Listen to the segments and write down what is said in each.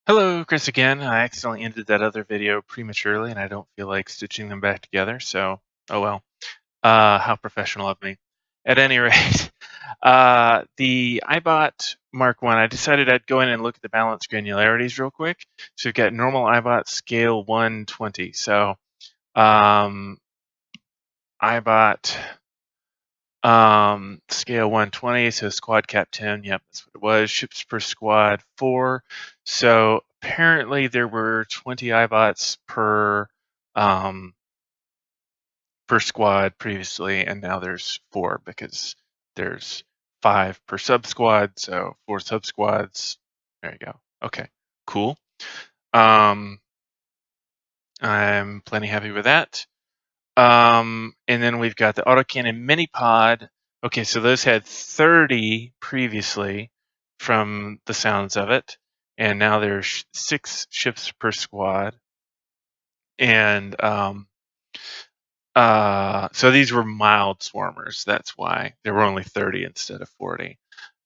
Hello, Chris again. I accidentally ended that other video prematurely and I don't feel like stitching them back together, so oh well. How professional of me. At any rate, the iBot Mark 1, I decided I'd go in and look at the balance granularities real quick. So we've got normal iBot scale 120. So iBot scale 120, so squad cap 10, yep, that's what it was. Ships per squad 4. So apparently there were 20 iBots per squad previously, and now there's 4 because there's 5 per sub squad, so 4 sub squads. There you go. Okay, cool. I'm plenty happy with that. And then we've got the autocannon mini pod. Okay, so those had 30 previously from the sounds of it, and now there's 6 ships per squad. And so these were mild swarmers. That's why there were only 30 instead of 40.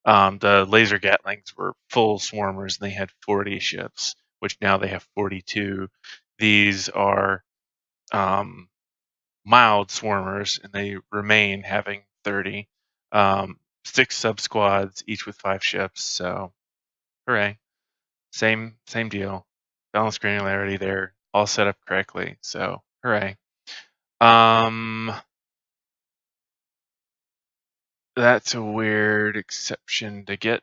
The laser gatlings were full swarmers, and they had 40 ships, which now they have 42. These are mild swarmers, and they remain having 30. 6 sub squads, each with 5 ships. So, hooray! Same deal. Balanced granularity there, all set up correctly. So, hooray! That's a weird exception to get.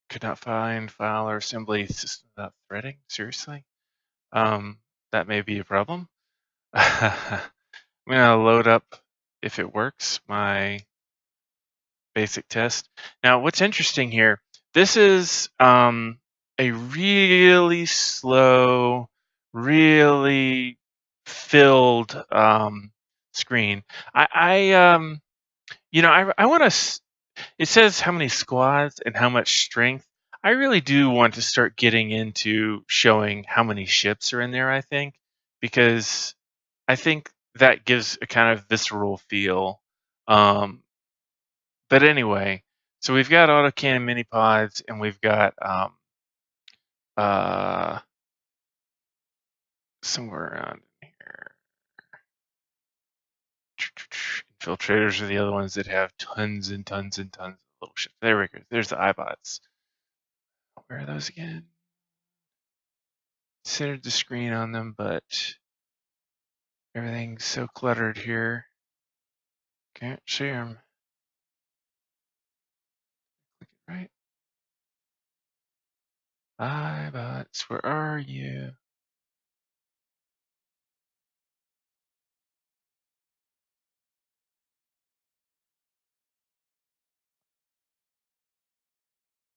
Could not find file or assembly system without threading. Seriously? That may be a problem. I'm gonna load up, if it works, my basic test. Now, what's interesting here, this is a really slow, really filled screen. I want to. It says how many squads and how much strength. I really do want to start getting into showing how many ships are in there. I think because I think that gives a kind of visceral feel. But anyway, so we've got autocannon mini pods, and we've got somewhere around here. Infiltrators are the other ones that have tons and tons and tons of little ships. There we go. There's the iBots. Where are those again? Centered the screen on them, but everything's so cluttered here. Can't see them. Click it right. iBots, where are you?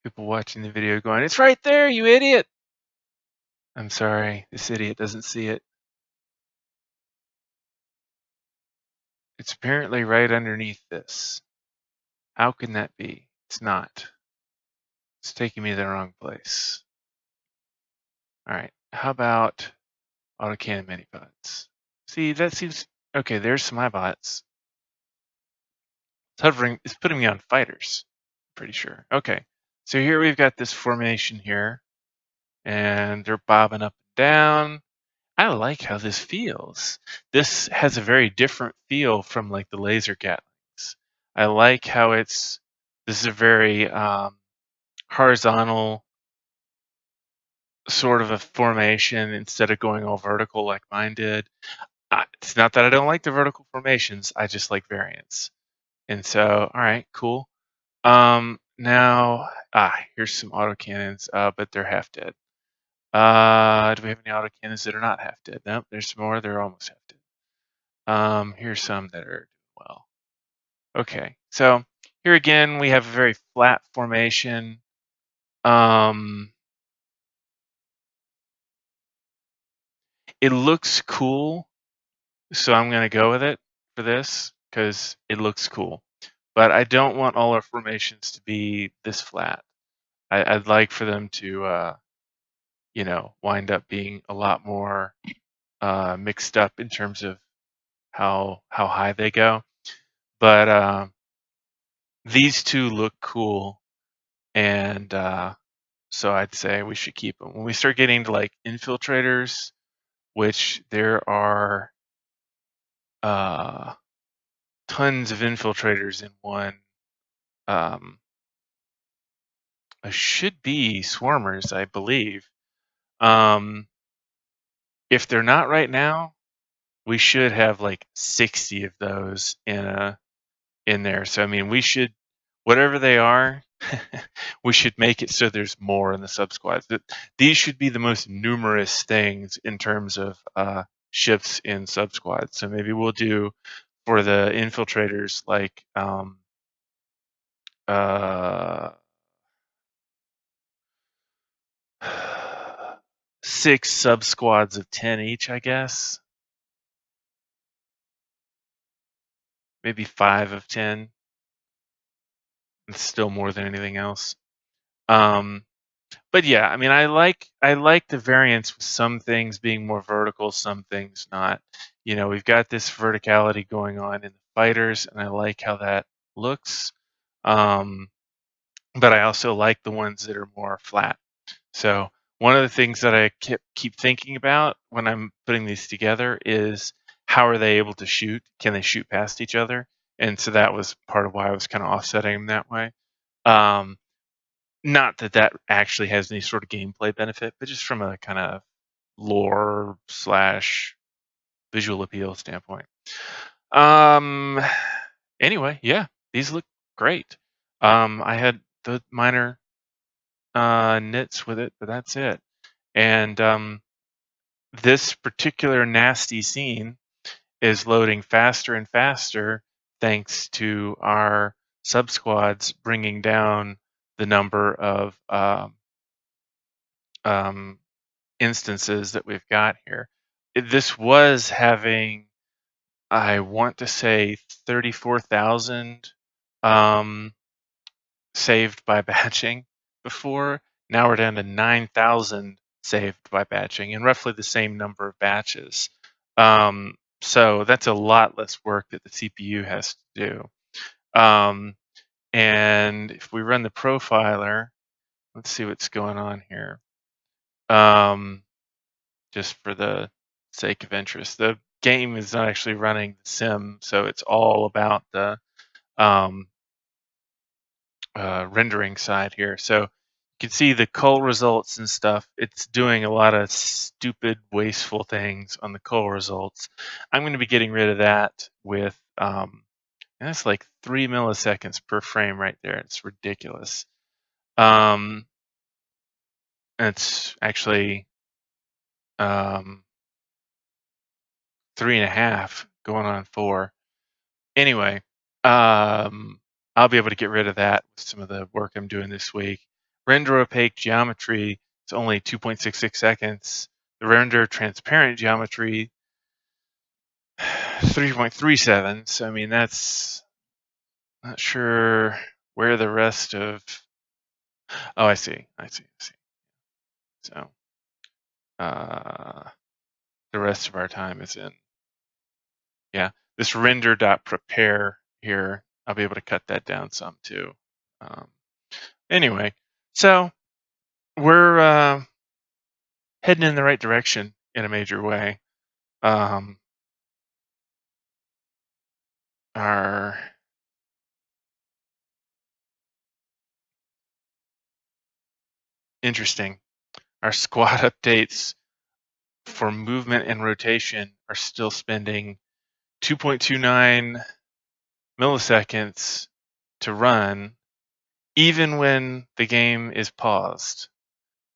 People watching the video going, "It's right there, you idiot!" I'm sorry, this idiot doesn't see it. It's apparently right underneath this. How can that be? It's not. It's taking me to the wrong place. All right, how about autocannon mini pods? See, that seems okay. There's some iBots. It's hovering. It's putting me on fighters. Pretty sure. Okay, so here we've got this formation here, and they're bobbing up and down. I like how this feels. This has a very different feel from like the laser gatlings. I like how this is a very horizontal sort of a formation instead of going all vertical like mine did. It's not that I don't like the vertical formations, I just like variants. And so, all right, cool. Now, here's some autocannons, but they're half dead. Do we have any autocannons that are not half dead? Nope, there's some more. They're almost half dead. Here's some that are doing well. Okay, so here again we have a very flat formation. It looks cool, so I'm gonna go with it for this because it looks cool. But I don't want all our formations to be this flat. I'd like for them to, wind up being a lot more mixed up in terms of how high they go. But these two look cool, and So I'd say we should keep them. When we start getting to like infiltrators, which there are tons of infiltrators in one, should be swarmers, I believe. If they're not right now, we should have like 60 of those in there. So I mean, we should, whatever they are, we should make it so there's more in the Subsquads. These should be the most numerous things in terms of ships in Subsquads. So maybe we'll do for the infiltrators like 6 Subsquads of 10 each, I guess. Maybe 5 of 10. It's still more than anything else. But yeah, I mean, I like the variance with some things being more vertical, some things not. You know, we've got this verticality going on in the fighters, and I like how that looks. But I also like the ones that are more flat. So one of the things that I keep thinking about when I'm putting these together is how are they able to shoot? Can they shoot past each other? And so that was part of why I was kind of offsetting them that way. Not that that actually has any sort of gameplay benefit, but just from a kind of lore / visual appeal standpoint. Anyway, yeah, these look great. I had the minor nits with it, but that's it. And this particular nasty scene is loading faster and faster thanks to our Subsquads bringing down the number of instances that we've got here. This was having, I want to say, 34,000 saved by batching before. Now we're down to 9,000 saved by batching and roughly the same number of batches. So that's a lot less work that the CPU has to do. And if we run the profiler, let's see what's going on here. Just for the sake of interest, the game is not actually running the sim, so it's all about the rendering side here. So you can see the cull results and stuff. It's doing a lot of stupid, wasteful things on the cull results. I'm going to be getting rid of that with, and that's like 3 milliseconds per frame right there. It's ridiculous. It's actually 3.5 going on 4. Anyway, I'll be able to get rid of that with some of the work I'm doing this week. Render opaque geometry is only 2.66 seconds. The render transparent geometry, 3.37. So I mean, that's not sure where the rest of. Oh, I see. So the rest of our time is in. Yeah, this render.prepare here, I'll be able to cut that down some too. Anyway, so we're heading in the right direction in a major way. Our interesting. Our squad updates for movement and rotation are still spending 2.29 milliseconds to run, even when the game is paused.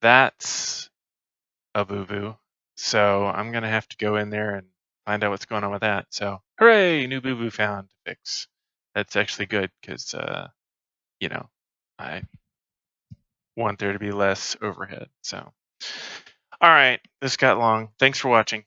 That's a boo-boo. So I'm going to have to go in there and find out what's going on with that. So hooray, new boo-boo found to fix. That's actually good because, you know, I want there to be less overhead. So, all right, this got long. Thanks for watching.